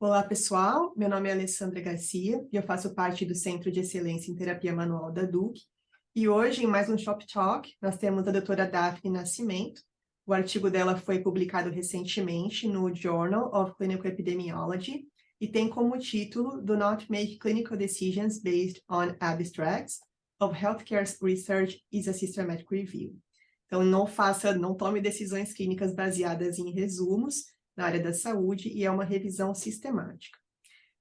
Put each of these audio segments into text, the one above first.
Olá, pessoal. Meu nome é Alessandra Garcia e eu faço parte do Centro de Excelência em Terapia Manual da DUC. E hoje, em mais um Shop Talk, nós temos a doutora Daphne Nascimento. O artigo dela foi publicado recentemente no Journal of Clinical Epidemiology e tem como título Do Not Make Clinical Decisions Based on Abstracts of Healthcare Research is a Systematic Review. Então, não tome decisões clínicas baseadas em resumos na área da saúde e é uma revisão sistemática.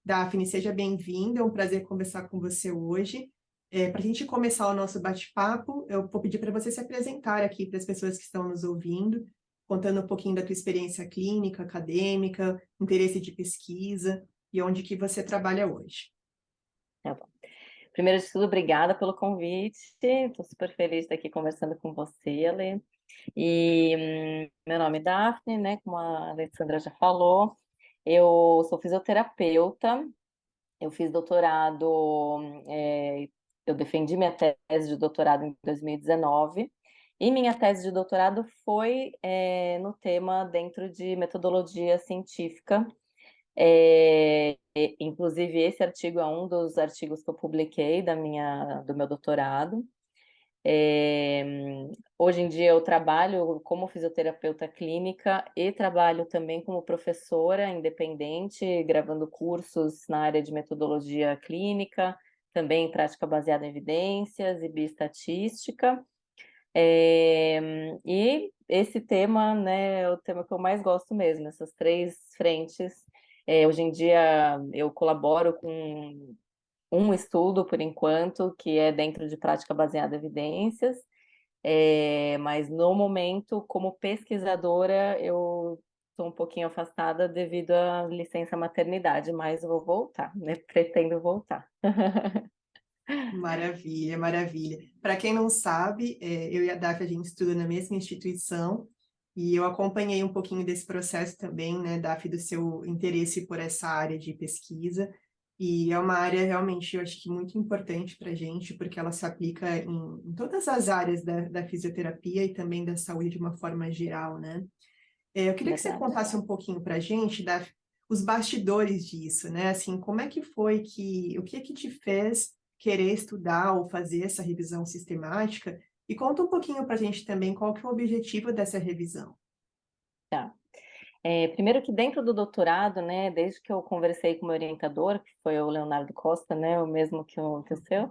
Daphne, seja bem-vinda, é um prazer conversar com você hoje. Para a gente começar o nosso bate-papo, eu vou pedir para você se apresentar aqui para as pessoas que estão nos ouvindo, contando um pouquinho da tua experiência clínica, acadêmica, interesse de pesquisa e onde que você trabalha hoje. Tá bom. Primeiro de tudo, obrigada pelo convite. Estou super feliz de estar aqui conversando com você, Ale. Meu nome é Daphne, né? Como a Alessandra já falou, eu sou fisioterapeuta. Eu fiz doutorado, eu defendi minha tese de doutorado em 2019. E minha tese de doutorado foi no tema dentro de metodologia científica. Inclusive, esse artigo é um dos artigos que eu publiquei do meu doutorado. Hoje em dia eu trabalho como fisioterapeuta clínica e trabalho também como professora independente, gravando cursos na área de metodologia clínica, também em prática baseada em evidências e bioestatística. E esse tema, né, é o tema que eu mais gosto mesmo, essas três frentes. Hoje em dia eu colaboro com um estudo, por enquanto, que é dentro de prática baseada em evidências, mas no momento, como pesquisadora, eu estou um pouquinho afastada devido à licença maternidade, mas eu vou voltar, né? Pretendo voltar. Maravilha, maravilha. Para quem não sabe, eu e a Daphne, a gente estuda na mesma instituição e eu acompanhei um pouquinho desse processo também, né, Daphne, do seu interesse por essa área de pesquisa. E é uma área realmente, eu acho que muito importante para a gente, porque ela se aplica em todas as áreas da fisioterapia e também da saúde de uma forma geral, né? Eu queria que você Verdade. contasse um pouquinho para a gente, os bastidores disso, né? Assim, como é que foi o que é que te fez querer estudar ou fazer essa revisão sistemática? E conta um pouquinho para a gente também qual que é o objetivo dessa revisão. Tá. Primeiro que dentro do doutorado, né, desde que eu conversei com o meu orientador, que foi o Leonardo Costa, né, o mesmo que o seu,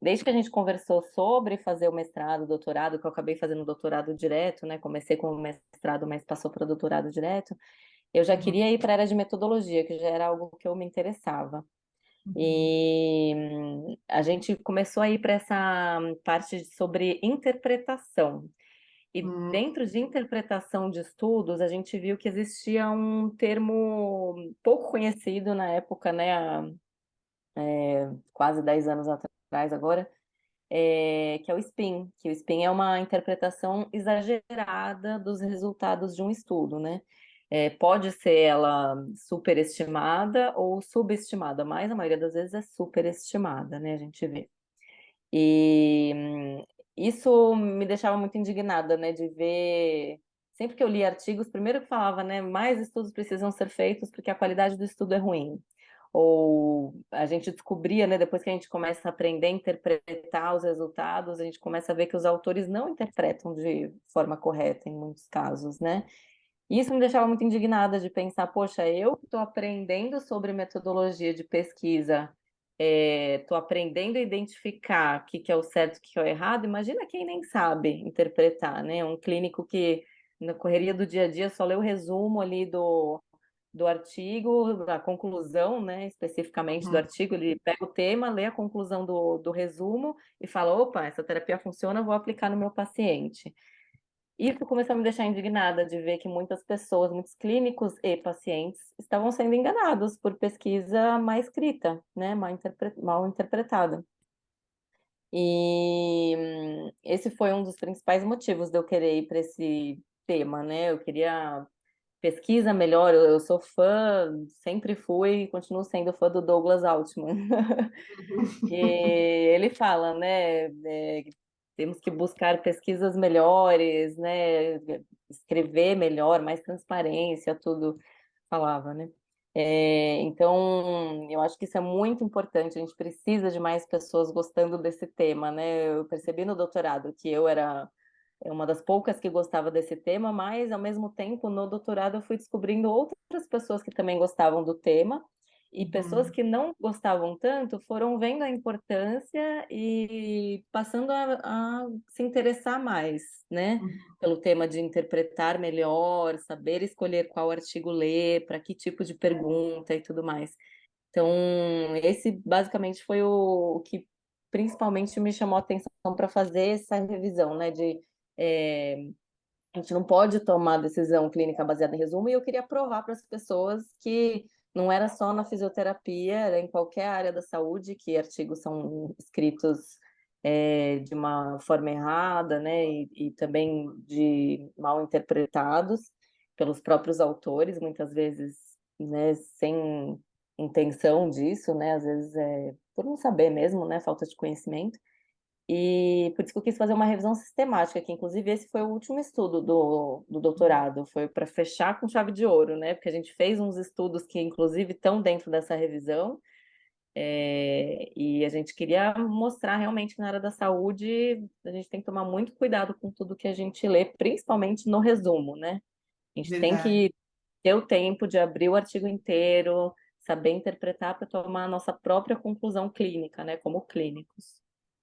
desde que a gente conversou sobre fazer o mestrado, doutorado, que eu acabei fazendo doutorado direto, né, comecei com o mestrado, mas passou para o doutorado direto, eu já Uhum, queria ir para a área de metodologia, que já era algo que eu me interessava. uhum, E a gente começou a ir para essa parte sobre interpretação. E uhum, dentro de interpretação de estudos, a gente viu que existia um termo pouco conhecido na época, né, há quase 10 anos atrás agora, que é o spin, que o spin é uma interpretação exagerada dos resultados de um estudo, né? Pode ser ela superestimada ou subestimada, mas a maioria das vezes é superestimada, né? A gente vê. E isso me deixava muito indignada, né, de ver. Sempre que eu li artigos, primeiro que falava, né, mais estudos precisam ser feitos porque a qualidade do estudo é ruim. Ou a gente descobria, né, depois que a gente começa a aprender a interpretar os resultados, a gente começa a ver que os autores não interpretam de forma correta em muitos casos, né? E isso me deixava muito indignada de pensar, poxa, eu estou aprendendo sobre metodologia de pesquisa, estou aprendendo a identificar o que, que é o certo e o que é o errado. Imagina quem nem sabe interpretar, né? Um clínico que na correria do dia a dia só lê o resumo ali do artigo, a conclusão, né, especificamente do uhum. artigo, ele pega o tema, lê a conclusão do resumo e fala, opa, essa terapia funciona, vou aplicar no meu paciente. Isso começou a me deixar indignada de ver que muitas pessoas, muitos clínicos e pacientes estavam sendo enganados por pesquisa mal escrita, né, mal interpretada. E esse foi um dos principais motivos de eu querer ir para esse tema, né? Eu queria pesquisa melhor. Eu sou fã, sempre fui e continuo sendo fã do Douglas Altman. E ele fala, né, temos que buscar pesquisas melhores, né, escrever melhor, mais transparência, tudo. falava, né? Então, eu acho que isso é muito importante, a gente precisa de mais pessoas gostando desse tema, né? Eu percebi no doutorado que eu era uma das poucas que gostava desse tema, mas ao mesmo tempo no doutorado eu fui descobrindo outras pessoas que também gostavam do tema e pessoas Uhum, que não gostavam tanto foram vendo a importância e passando a se interessar mais, né? uhum. Pelo tema de interpretar melhor, saber escolher qual artigo ler, para que tipo de pergunta e tudo mais. Então, esse basicamente foi o que principalmente me chamou a atenção para fazer essa revisão, né? É, a gente não pode tomar decisão clínica baseada em resumo, e eu queria provar para as pessoas que não era só na fisioterapia, era em qualquer área da saúde que artigos são escritos de uma forma errada, né, e também de mal interpretados pelos próprios autores, muitas vezes, né, sem intenção disso, né, às vezes é por não saber mesmo, né, falta de conhecimento. E por isso que eu quis fazer uma revisão sistemática, que inclusive esse foi o último estudo do doutorado, foi para fechar com chave de ouro, né? Porque a gente fez uns estudos que inclusive estão dentro dessa revisão, e a gente queria mostrar realmente que na área da saúde a gente tem que tomar muito cuidado com tudo que a gente lê, principalmente no resumo, né? A gente tem Verdade. que ter o tempo de abrir o artigo inteiro, saber interpretar para tomar a nossa própria conclusão clínica, né? Como clínicos.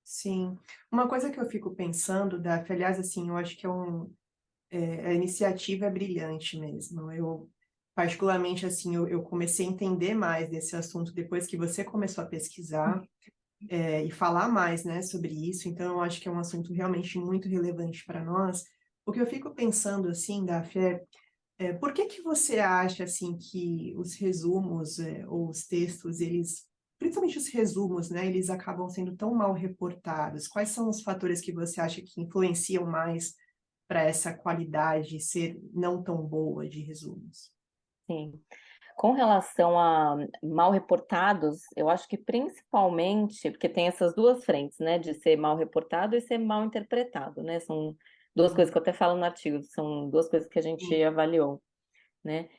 Sim. Uma coisa que eu fico pensando, Daf, aliás, assim, eu acho que a iniciativa é brilhante mesmo. Eu, particularmente, assim, eu comecei a entender mais desse assunto depois que você começou a pesquisar, e falar mais, né, sobre isso. Então, eu acho que é um assunto realmente muito relevante para nós. O que eu fico pensando, assim, Daf, por que que você acha, assim, que os resumos, ou os textos, eles, principalmente os resumos, né, eles acabam sendo tão mal reportados? Quais são os fatores que você acha que influenciam mais para essa qualidade ser não tão boa de resumos? Sim. Com relação a mal reportados, eu acho que principalmente, porque tem essas duas frentes, né, de ser mal reportado e ser mal interpretado, né, são duas coisas Uhum. que eu até falo no artigo, são duas coisas que a gente Sim, avaliou, né.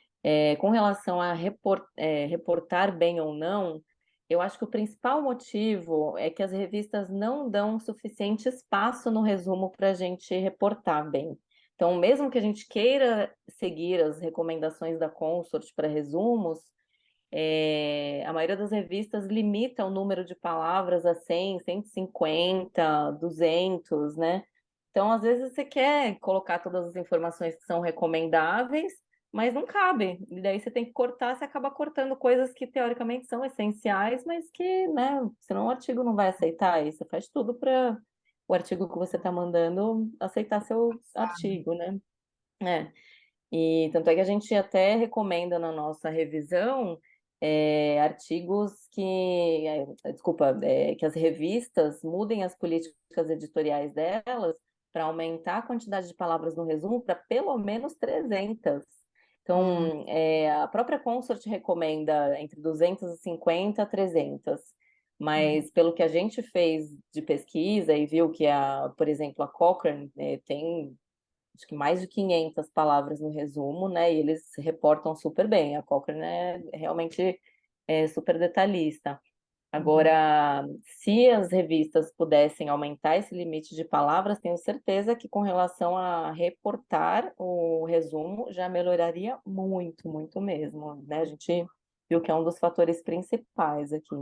Com relação a reportar bem ou não, eu acho que o principal motivo é que as revistas não dão suficiente espaço no resumo para a gente reportar bem. Então, mesmo que a gente queira seguir as recomendações da Consort para resumos, a maioria das revistas limita o número de palavras a 100, 150, 200, né? Então, às vezes você quer colocar todas as informações que são recomendáveis, mas não cabe. E daí você tem que cortar, você acaba cortando coisas que teoricamente são essenciais, mas que, né, senão o artigo não vai aceitar. E você faz tudo para o artigo que você está mandando aceitar seu sabe? artigo, né? É. E tanto é que a gente até recomenda na nossa revisão artigos que as revistas mudem as políticas editoriais delas para aumentar a quantidade de palavras no resumo para pelo menos 300. Hum, Então, a própria Consort recomenda entre 250 a 300. uhum, Mas pelo que a gente fez de pesquisa e viu que, por exemplo, a Cochrane tem acho que mais de 500 palavras no resumo, né? E eles reportam super bem. A Cochrane é realmente super detalhista. uhum. Agora, se as revistas pudessem aumentar esse limite de palavras, tenho certeza que com relação a reportar o resumo já melhoraria muito, muito mesmo, né? A gente viu que é um dos fatores principais aqui.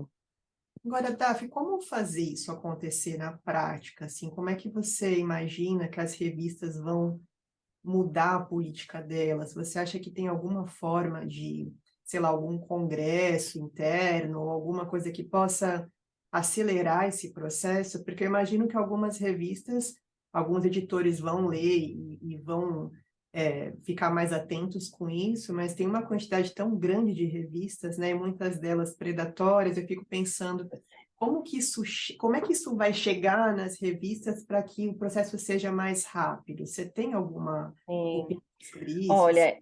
Agora, Daf, como fazer isso acontecer na prática? Assim, como é que você imagina que as revistas vão mudar a política delas? Você acha que tem alguma forma de, sei lá, algum congresso interno, ou alguma coisa que possa acelerar esse processo? Porque eu imagino que algumas revistas, alguns editores vão ler e vão ficar mais atentos com isso, mas tem uma quantidade tão grande de revistas, né, e muitas delas predatórias. Eu fico pensando como é que isso vai chegar nas revistas para que o processo seja mais rápido? Você tem alguma Sim. opinião sobre isso? Assim? Olha,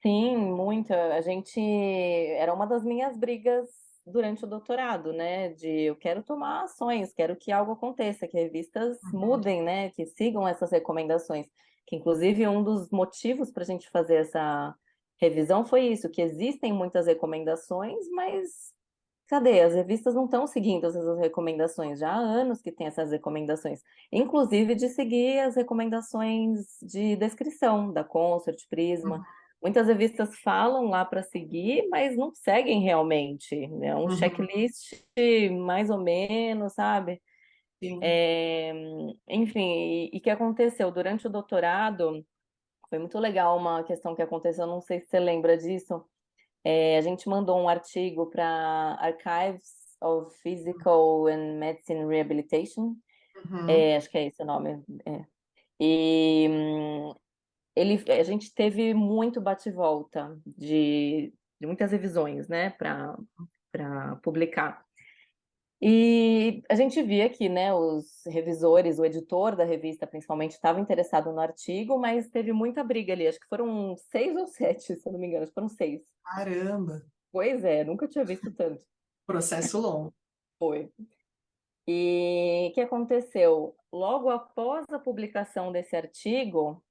sim, muita. A gente era uma das minhas brigas durante o doutorado, né? De eu quero tomar ações, quero que algo aconteça, que revistas Uhum, mudem, né? Que sigam essas recomendações. Que inclusive um dos motivos para a gente fazer revisão foi isso, que existem muitas recomendações, mas cadê? As revistas não estão seguindo essas recomendações. Já há anos que tem essas recomendações, inclusive de seguir as recomendações de descrição da Consort, Prisma. Muitas revistas falam lá para seguir, mas não seguem realmente, né? Um Uhum, checklist mais ou menos, sabe? sim. Enfim, e o que aconteceu? Durante o doutorado, foi muito legal uma questão que aconteceu, não sei se você lembra disso. A gente mandou um artigo para Archives of Physical and Medicine Rehabilitation, Uhum. acho que é esse o nome. E a gente teve muito bate-volta de muitas revisões, né, para publicar. E a gente via que, né, os revisores, o editor da revista, principalmente, estava interessado no artigo, mas teve muita briga ali. Acho que foram 6 ou 7, se eu não me engano, acho que foram 6. Caramba, Pois é, nunca tinha visto tanto. processo longo. Foi. E o que aconteceu? Logo após a publicação desse artigo,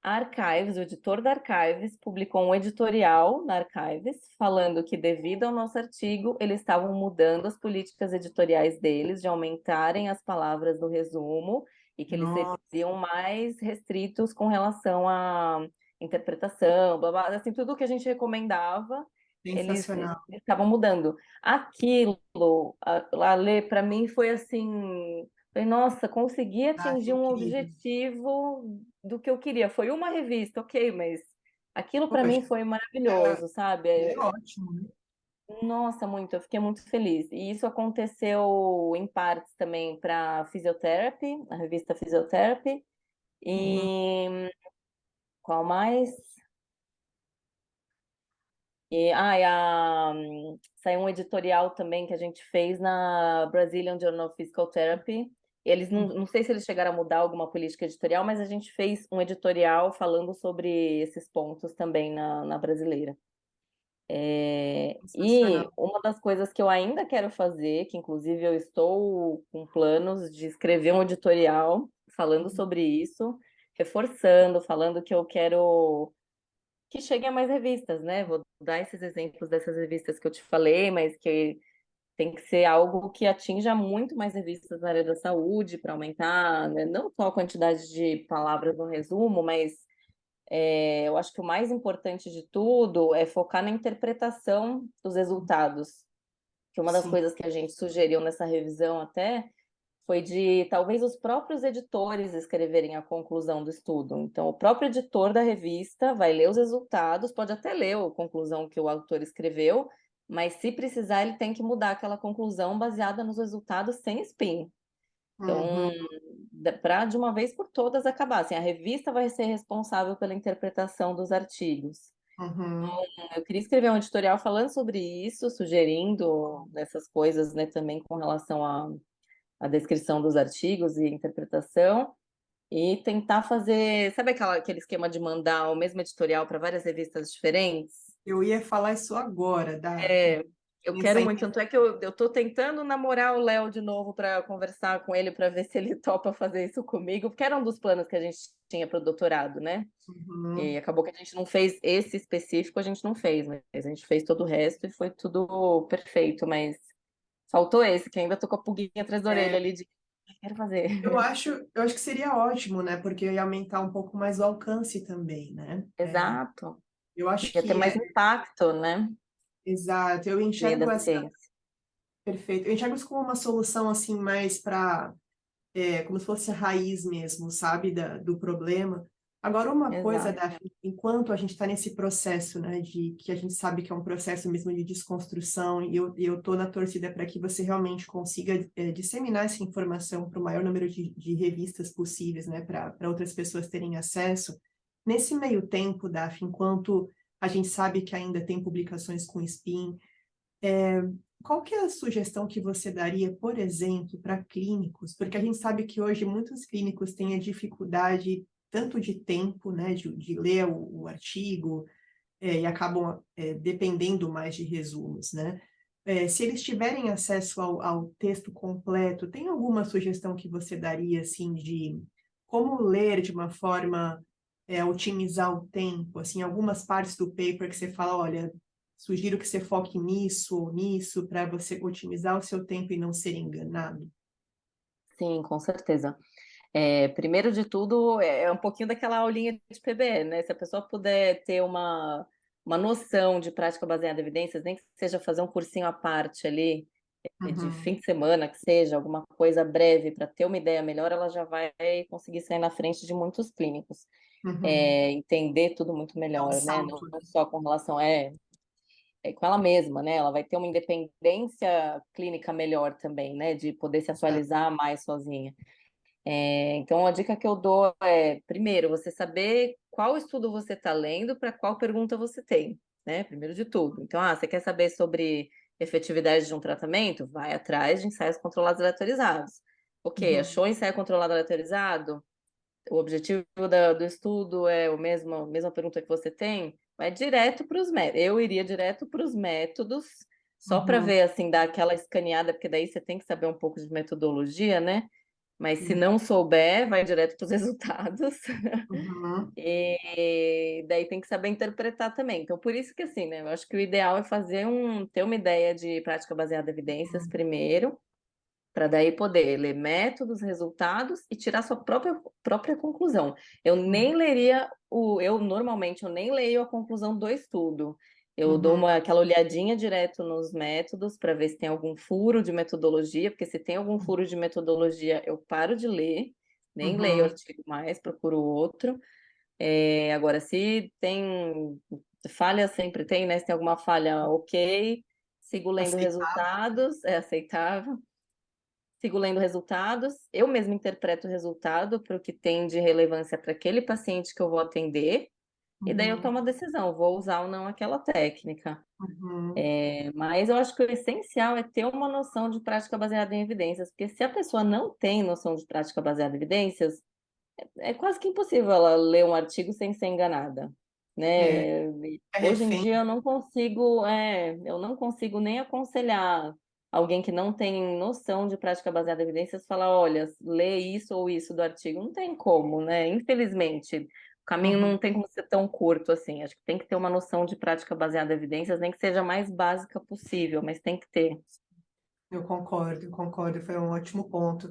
a Archives, o editor da Archives, publicou um editorial na Archives, falando que, devido ao nosso artigo, eles estavam mudando as políticas editoriais deles, de aumentarem as palavras do resumo, e que eles Nossa, seriam mais restritos com relação à interpretação, blá, blá, assim, tudo que a gente recomendava, eles sensacional. estavam mudando. Aquilo, Ale, para mim foi assim. Falei, nossa, consegui Ah, que atingir um incrível. objetivo do que eu queria. Foi uma revista, ok, mas aquilo para mim Poxa, foi é, maravilhoso, sabe? é ótimo, né? Nossa, muito, eu fiquei muito feliz. E isso aconteceu em partes também para Physiotherapy, a revista Physiotherapy. Uhum. E qual mais? Saiu um editorial também que a gente fez na Brazilian Journal of Physical Therapy. Eles não sei se eles chegaram a mudar alguma política editorial, mas a gente fez um editorial falando sobre esses pontos também na brasileira. E Sensacional. uma das coisas que eu ainda quero fazer, que inclusive eu estou com planos de escrever um editorial falando sobre isso, reforçando, falando que eu quero que chegue a mais revistas, né? Vou dar esses exemplos dessas revistas que eu te falei, mas que tem que ser algo que atinja muito mais revistas na área da saúde para aumentar, né? Não só a quantidade de palavras no resumo, mas eu acho que o mais importante de tudo é focar na interpretação dos resultados. Que uma das Sim. coisas que a gente sugeriu nessa revisão até foi de talvez os próprios editores escreverem a conclusão do estudo. Então, o próprio editor da revista vai ler os resultados, pode até ler a conclusão que o autor escreveu, mas se precisar, ele tem que mudar aquela conclusão baseada nos resultados sem spin. Então, Uhum, para de uma vez por todas acabar, assim, a revista vai ser responsável pela interpretação dos artigos. uhum, Eu queria escrever um editorial falando sobre isso, sugerindo essas coisas, né, também com relação a descrição dos artigos e interpretação, e tentar fazer, sabe aquele esquema de mandar o mesmo editorial para várias revistas diferentes? eu ia falar isso agora, É, eu Essa quero muito, tanto é que eu tô tentando namorar o Léo de novo para conversar com ele para ver se ele topa fazer isso comigo, porque era um dos planos que a gente tinha para o doutorado, né? E uhum. acabou que a gente não fez esse específico, a gente não fez, mas a gente fez todo o resto e foi tudo perfeito, mas faltou esse, que ainda tô com a pulguinha atrás da orelha É, ali de quero fazer. eu acho que seria ótimo, né? Porque ia aumentar um pouco mais o alcance também, né? Exato. Eu acho Ia ter que mais é impacto, né? exato. Eu Via enxergo da essa ciência. perfeito. Eu enxergo isso como uma solução assim mais para como se fosse a raiz mesmo, sabe, do problema. Agora, uma coisa, Exato. Daphne, enquanto a gente está nesse processo, né, de que a gente sabe que é um processo mesmo de desconstrução, e eu estou na torcida para que você realmente consiga disseminar essa informação para o maior número de revistas possíveis, né, para outras pessoas terem acesso. Nesse meio tempo, Daphne, enquanto a gente sabe que ainda tem publicações com spin, qual que é a sugestão que você daria, por exemplo, para clínicos? Porque a gente sabe que hoje muitos clínicos têm a dificuldade tanto de tempo, né, de ler o artigo, e acabam dependendo mais de resumos, né? Se eles tiverem acesso ao texto completo, tem alguma sugestão que você daria, assim, de como ler de uma forma otimizar o tempo? Assim, algumas partes do paper que você fala, olha, sugiro que você foque nisso ou nisso para você otimizar o seu tempo e não ser enganado. Sim, com certeza. Primeiro de tudo, é um pouquinho daquela aulinha de PBE, né? Se a pessoa puder ter uma noção de prática baseada em evidências, nem que seja fazer um cursinho à parte ali, de Uhum, fim de semana, que seja, alguma coisa breve para ter uma ideia melhor, ela já vai conseguir sair na frente de muitos clínicos. uhum. Entender tudo muito É um melhor, né? Não salto, né? só com relação com ela mesma, né? Ela vai ter uma independência clínica melhor também, né? De poder se Exato. atualizar mais sozinha. Então, a dica que eu dou é, primeiro, você saber qual estudo você está lendo para qual pergunta você tem, né? Primeiro de tudo. Então, você quer saber sobre efetividade de um tratamento? Vai atrás de ensaios controlados aleatorizados. Ok, Uhum, achou ensaio controlado aleatorizado? O objetivo do estudo é a mesma pergunta que você tem? Vai direto para os métodos. Eu iria direto para os métodos, só para uhum, ver, assim, dar aquela escaneada, porque daí você tem que saber um pouco de metodologia, né? Mas se sim. não souber, vai direto para os resultados. Uhum, E daí tem que saber interpretar também. Então, por isso que assim, né? Eu acho que o ideal é ter uma ideia de prática baseada em evidências uhum, primeiro, para daí poder ler métodos, resultados e tirar sua própria conclusão. uhum, Eu normalmente eu nem leio a conclusão do estudo. Eu dou uhum, aquela olhadinha direto nos métodos para ver se tem algum furo de metodologia, porque se tem algum furo de metodologia, eu paro de ler, nem leio o uhum. artigo mais, procuro outro. Agora, se tem falha, sempre tem, né? Se tem alguma falha, ok. Sigo lendo Aceitável. resultados, é aceitável. Sigo lendo resultados, eu mesmo interpreto o resultado para o que tem de relevância para aquele paciente que eu vou atender, e daí eu Uhum, tomo a decisão, vou usar ou não aquela técnica. uhum. Mas eu acho que o essencial é ter uma noção de prática baseada em evidências, porque se a pessoa não tem noção de prática baseada em evidências, é quase que impossível ela ler um artigo sem ser enganada, É, né? E é hoje em refém. dia eu não consigo nem aconselhar alguém que não tem noção de prática baseada em evidências falar, olha, lê isso ou isso do artigo. Não tem como, né? Infelizmente, o caminho não Uhum. tem como ser tão curto assim. Acho que tem que ter uma noção de prática baseada em evidências, nem que seja a mais básica possível, mas tem que ter. Eu concordo, foi um ótimo ponto.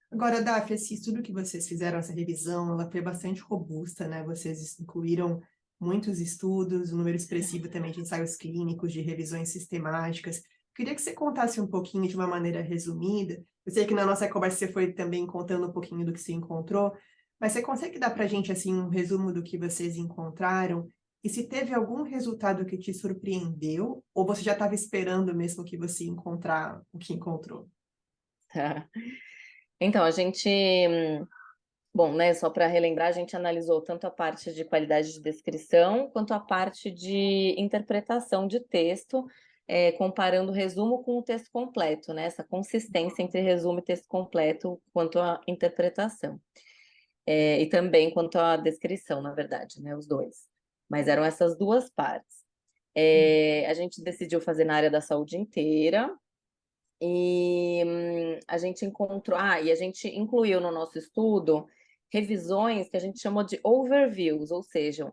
Agora, Daf, esse estudo que vocês fizeram, essa revisão, ela foi bastante robusta, né? Vocês incluíram muitos estudos, um número expressivo também de ensaios clínicos, de revisões sistemáticas. Queria que você contasse um pouquinho de uma maneira resumida. Eu sei que na nossa conversa você foi também contando um pouquinho do que você encontrou, mas você consegue dar para a gente assim um resumo do que vocês encontraram? E se teve algum resultado que te surpreendeu, ou você já estava esperando mesmo que você encontrar o que encontrou? Então, bom, né, só para relembrar, a gente analisou tanto a parte de qualidade de descrição quanto a parte de interpretação de texto, comparando o resumo com o texto completo, né, essa consistência entre resumo e texto completo quanto à interpretação. E também quanto à descrição, na verdade, né, os dois. Mas eram essas duas partes. A gente decidiu fazer na área da saúde inteira, e a gente encontrou, e a gente incluiu no nosso estudo revisões que a gente chamou de overviews, ou seja,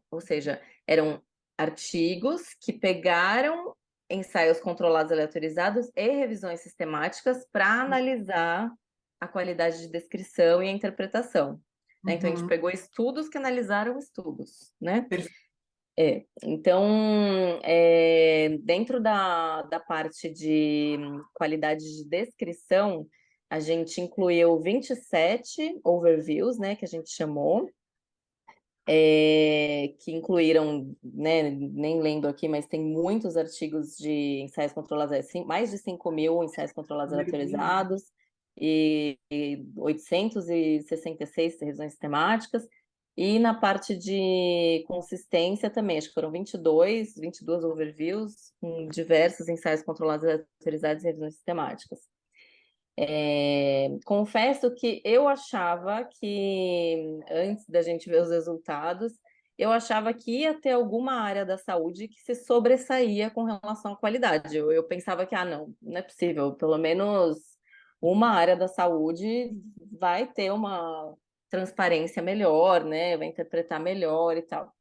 eram artigos que pegaram ensaios controlados aleatorizados e revisões sistemáticas para analisar a qualidade de descrição e a interpretação, né? Então a gente Uhum. pegou estudos que analisaram estudos, né? Perfeito. Então, dentro da parte de qualidade de descrição, a gente incluiu 27 overviews, né, que a gente chamou, que incluíram, né, nem lendo aqui, mas tem muitos artigos de ensaios controlados, mais de 5.000 ensaios controlados Número bem grande. aleatorizados e 866 revisões sistemáticas. E na parte de consistência também, acho que foram 22 overviews, com diversos ensaios controlados aleatorizados e revisões sistemáticas. Confesso que eu achava que, antes da gente ver os resultados, eu achava que ia ter alguma área da saúde que se sobressaía com relação à qualidade. Eu pensava que, não é possível, pelo menos uma área da saúde vai ter transparência melhor, né? Vai interpretar melhor e tal.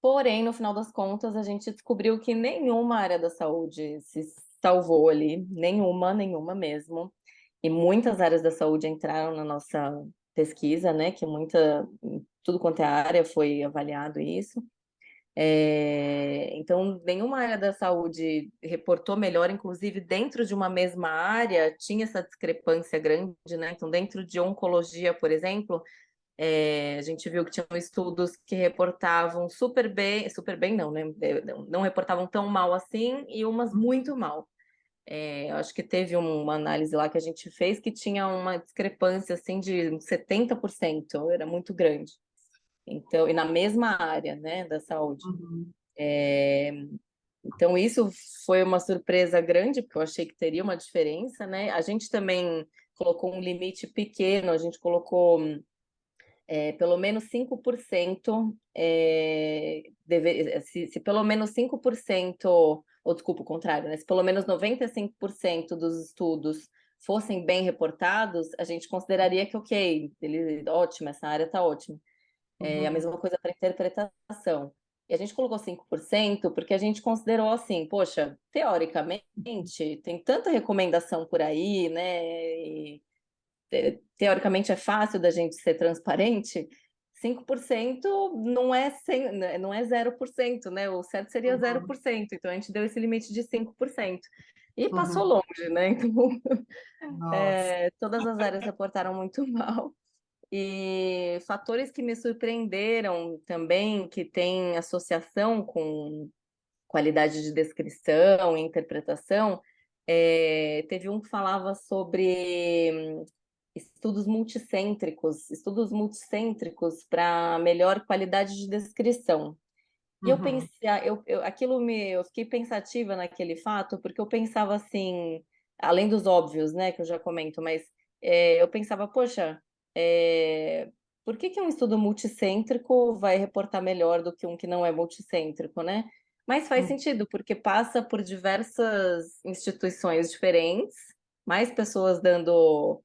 Porém, no final das contas, a gente descobriu que nenhuma área da saúde se salvou ali, nenhuma mesmo. E muitas áreas da saúde entraram na nossa pesquisa, né? Que tudo quanto é área foi avaliado isso. Então, nenhuma área da saúde reportou melhor, inclusive dentro de uma mesma área tinha essa discrepância grande, né? Então, dentro de oncologia, por exemplo, a gente viu que tinham estudos que reportavam super bem não, né? Não reportavam tão mal assim, e umas muito mal. Eu acho que teve uma análise lá que a gente fez que tinha uma discrepância assim de 70%, era muito grande. Então, e na mesma área, né, da saúde. Uhum. Então, isso foi uma surpresa grande, porque eu achei que teria uma diferença, né? A gente também colocou um limite pequeno, a gente colocou pelo menos 5%, se pelo menos 5%, ou desculpa, o contrário, né? Se pelo menos 95% dos estudos fossem bem reportados, a gente consideraria que, ok, ótimo, essa área está ótima. A Uhum. mesma coisa para interpretação. E a gente colocou 5% porque a gente considerou assim, poxa, teoricamente, tem tanta recomendação por aí, né? E, teoricamente é fácil da gente ser transparente. 5% não é 0%, né? O certo seria Uhum. 0%. Então a gente deu esse limite de 5%. E passou Uhum. longe, né? Então, Nossa. todas as áreas reportaram muito mal. E fatores que me surpreenderam também, que tem associação com qualidade de descrição e interpretação, teve um que falava sobre estudos multicêntricos para melhor qualidade de descrição. E eu Uhum. pensei, eu fiquei pensativa naquele fato, porque eu pensava assim, além dos óbvios, né, que eu já comento, mas eu pensava, poxa, é, por que que um estudo multicêntrico vai reportar melhor do que um que não é multicêntrico, né? Mas faz Uhum. sentido, porque passa por diversas instituições diferentes, mais pessoas dando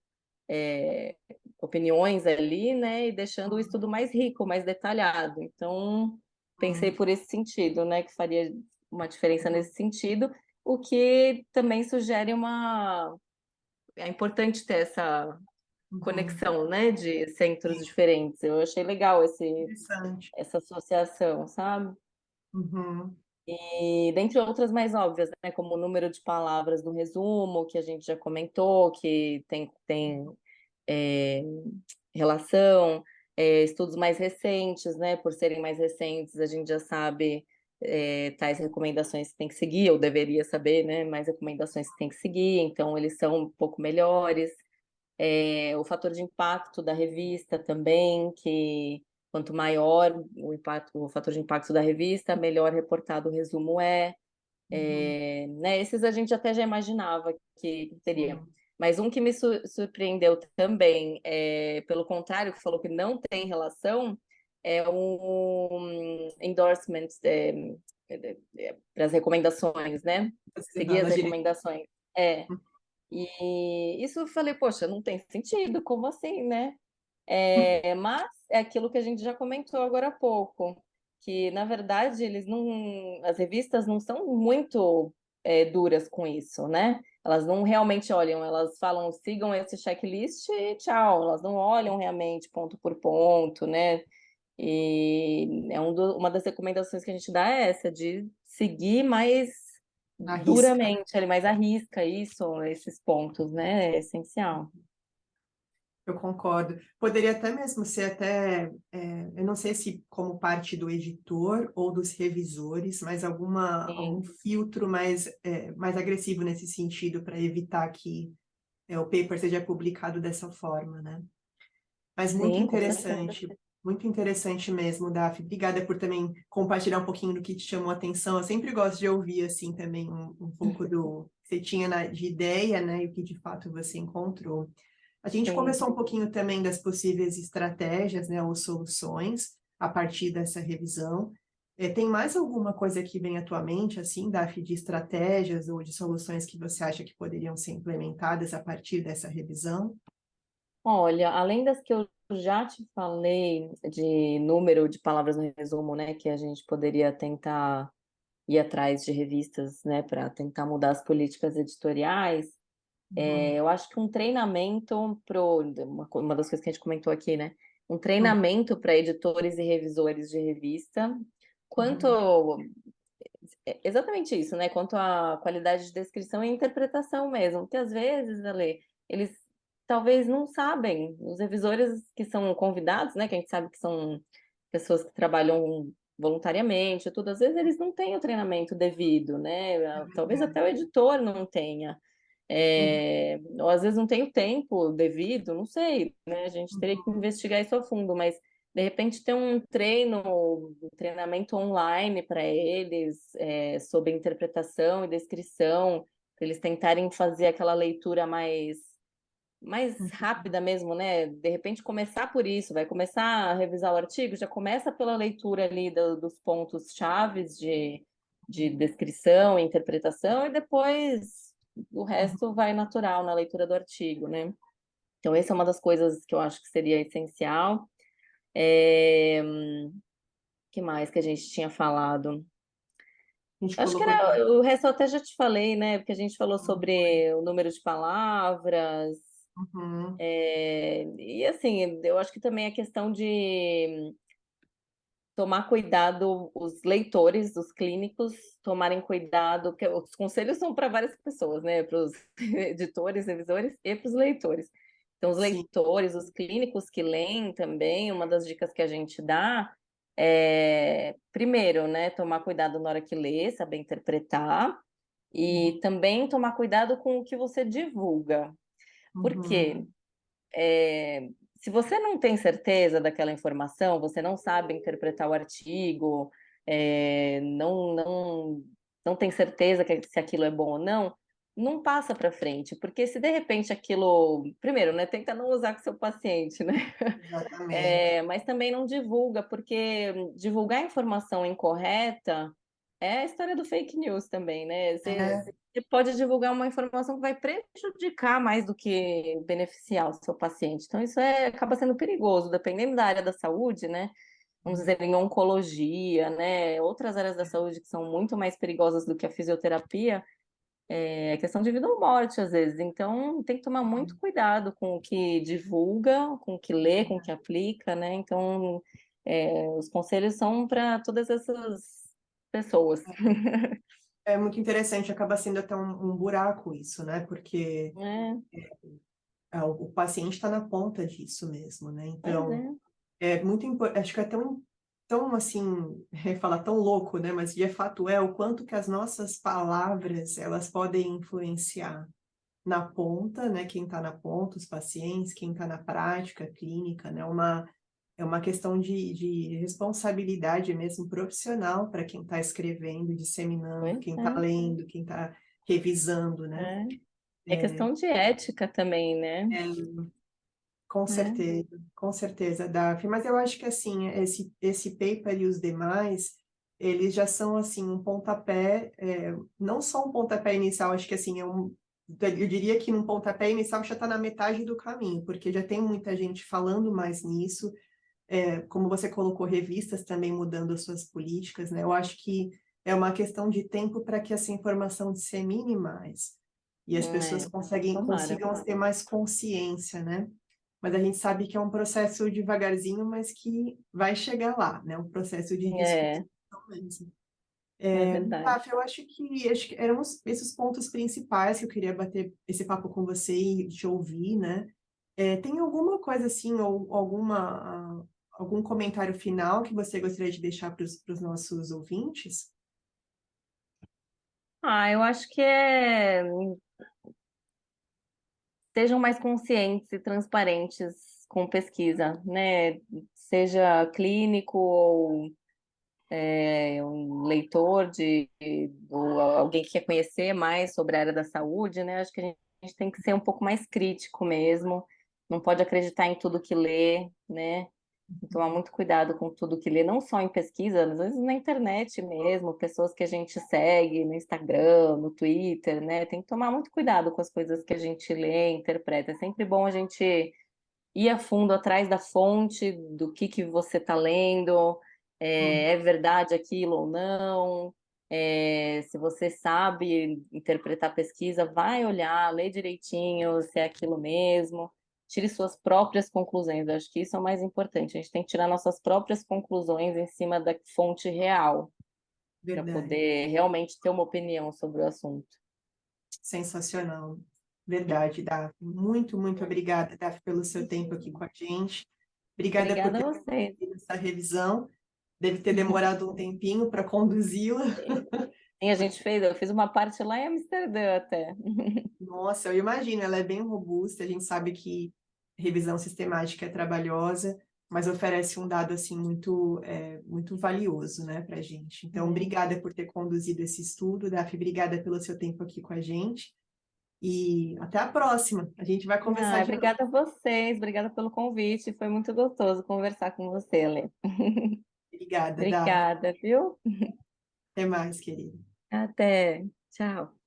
é, opiniões ali, né, e deixando o estudo mais rico, mais detalhado. Então, pensei Uhum. por esse sentido, né, que faria uma diferença nesse sentido, o que também sugere é importante ter essa Uhum. conexão, né, de centros diferentes. Eu achei legal Interessante. essa associação, sabe? Uhum. E dentre outras mais óbvias, né, como o número de palavras no resumo, que a gente já comentou, que tem é, relação, estudos mais recentes, né? Por serem mais recentes, a gente já sabe tais recomendações que tem que seguir, ou deveria saber, né? Mais recomendações que tem que seguir, então eles são um pouco melhores. O fator de impacto da revista também, que quanto maior o fator de impacto da revista, melhor reportado o resumo é. Uhum. Né, esses a gente até já imaginava que teria. Sim. Mas um que me surpreendeu também, pelo contrário, que falou que não tem relação, é um endorsement para as recomendações, né? Você Seguir as fala direito. recomendações. E isso eu falei, poxa, não tem sentido, como assim, né? Mas é aquilo que a gente já comentou agora há pouco, que na verdade as revistas não são muito duras com isso, né? Elas não realmente olham, elas falam, sigam esse checklist e tchau, elas não olham realmente ponto por ponto, né? E uma das recomendações que a gente dá é essa, de seguir mais Arrisca. duramente, ali, mais à risca isso, esses pontos, né? É essencial. Eu concordo. Poderia até mesmo ser eu não sei se como parte do editor ou dos revisores, mas algum Sim, filtro mais agressivo nesse sentido para evitar que o paper seja publicado dessa forma, né? Mas sim, com certeza. muito interessante mesmo, Daf. Obrigada por também compartilhar um pouquinho do que te chamou a atenção. Eu sempre gosto de ouvir assim também um pouco do que você tinha de ideia, né, e o que de fato você encontrou. A gente Sim. conversou um pouquinho também das possíveis estratégias, né, ou soluções a partir dessa revisão. Tem mais alguma coisa que vem à tua mente, assim, Daf, de estratégias ou de soluções que você acha que poderiam ser implementadas a partir dessa revisão? Olha, além das que eu já te falei de número de palavras no resumo, né, que a gente poderia tentar ir atrás de revistas, né, para tentar mudar as políticas editoriais. Uhum, Eu acho que um treinamento uma das coisas que a gente comentou aqui, né? Um uhum, treinamento para editores e revisores de revista, quanto uhum, exatamente isso, né? Quanto à qualidade de descrição e interpretação mesmo, porque às vezes, Ale, eles talvez não sabem, os revisores que são convidados, né? Que a gente sabe que são pessoas que trabalham voluntariamente, tudo, às vezes eles não têm o treinamento devido, né? é Talvez verdade. até o editor não tenha. Uhum, Ou às vezes não tem o tempo devido, não sei, né? A gente teria que uhum, investigar isso a fundo, mas de repente ter um treinamento online para eles, sobre interpretação e descrição, para eles tentarem fazer aquela leitura mais uhum, rápida mesmo, né? De repente começar por isso, vai começar a revisar o artigo, já começa pela leitura ali dos pontos chaves de descrição e interpretação, e depois o uhum. resto vai natural na leitura do artigo, né? Então, essa é uma das coisas que eu acho que seria essencial. É... que mais que a gente tinha falado? A gente Acho que colocou aqui. era o resto eu até já te falei, né? Porque a gente falou Foi. sobre o número de palavras. Uhum, E assim, eu acho que também a questão de tomar cuidado, os leitores, os clínicos, tomarem cuidado, que os conselhos são para várias pessoas, né? Para os editores, revisores e para os leitores. Então, os sim. leitores, os clínicos que leem também, uma das dicas que a gente dá é, primeiro, né, tomar cuidado na hora que lê, saber interpretar, Uhum, e também tomar cuidado com o que você divulga. Por uhum, quê? É, se você não tem certeza daquela informação, você não sabe interpretar o artigo, não tem certeza se aquilo é bom ou não, não passa para frente, porque se de repente aquilo, primeiro, né, tenta não usar com seu paciente, né? exatamente. Mas também não divulga, porque divulgar informação incorreta é a história do fake news também, né? É, Você pode divulgar uma informação que vai prejudicar mais do que beneficiar o seu paciente. Então, isso acaba sendo perigoso, dependendo da área da saúde, né? Vamos dizer, em oncologia, né? Outras áreas da saúde que são muito mais perigosas do que a fisioterapia, é questão de vida ou morte, às vezes. Então, tem que tomar muito cuidado com o que divulga, com o que lê, com o que aplica, né? Então, os conselhos são para todas essas pessoas. é muito interessante, acaba sendo até um buraco isso, né? Porque É, o paciente está na ponta disso mesmo, né? pois Então, é. é muito importante, acho que é tão assim, falar tão louco, né? Mas de fato é o quanto que as nossas palavras, elas podem influenciar na ponta, né? Quem está na ponta, os pacientes, quem está na prática clínica, né? É uma questão de responsabilidade mesmo profissional para quem está escrevendo, disseminando, Pois quem está é. lendo, quem está revisando, né? É. É questão de ética também, né? É. Com certeza, Daphne. Mas eu acho que assim, esse paper e os demais, eles já são assim um pontapé, não só um pontapé inicial, acho que assim eu diria que num pontapé inicial já está na metade do caminho, porque já tem muita gente falando mais nisso, como você colocou, revistas também mudando as suas políticas, né? Eu acho que é uma questão de tempo para que essa informação dissemine mais e as pessoas É. Tomara. consigam ter mais consciência, né? Mas a gente sabe que é um processo devagarzinho, mas que vai chegar lá, né? Um processo de discussão É, mesmo. é verdade. Rafa, eu acho que eram esses pontos principais que eu queria bater esse papo com você e te ouvir, né? Tem alguma coisa assim, ou algum comentário final que você gostaria de deixar para os nossos ouvintes? Eu acho que sejam mais conscientes e transparentes com pesquisa, né? Seja clínico ou um leitor ou alguém que quer conhecer mais sobre a área da saúde, né? Acho que a gente tem que ser um pouco mais crítico mesmo, não pode acreditar em tudo que lê, né? Tem que tomar muito cuidado com tudo que lê, não só em pesquisa, às vezes na internet mesmo, pessoas que a gente segue no Instagram, no Twitter, né? Tem que tomar muito cuidado com as coisas que a gente lê, interpreta. É sempre bom a gente ir a fundo atrás da fonte, do que você está lendo, Hum, é verdade aquilo ou não. Se você sabe interpretar a pesquisa, vai olhar, lê direitinho se é aquilo mesmo, tire suas próprias conclusões. Eu acho que isso é o mais importante. A gente tem que tirar nossas próprias conclusões em cima da fonte real, para verdade. poder realmente ter uma opinião sobre o assunto. Sensacional. Verdade, Daf. Muito, muito obrigada, Daf, pelo seu tempo aqui com a gente. Obrigada por Obrigada ter a você. feito essa revisão. Deve ter demorado um tempinho para conduzi-la. Sim, eu fiz uma parte lá em Amsterdã até. Nossa, eu imagino, ela é bem robusta. A gente sabe que revisão sistemática é trabalhosa, mas oferece um dado assim muito, muito valioso, né, para a gente. Então, É. obrigada por ter conduzido esse estudo, Daf. Obrigada pelo seu tempo aqui com a gente. E até a próxima. A gente vai conversar de novo. Obrigada a vocês, obrigada pelo convite. Foi muito gostoso conversar com você, Lê. Obrigada, Daf. Obrigada, viu? Até mais, querida. Até. Tchau.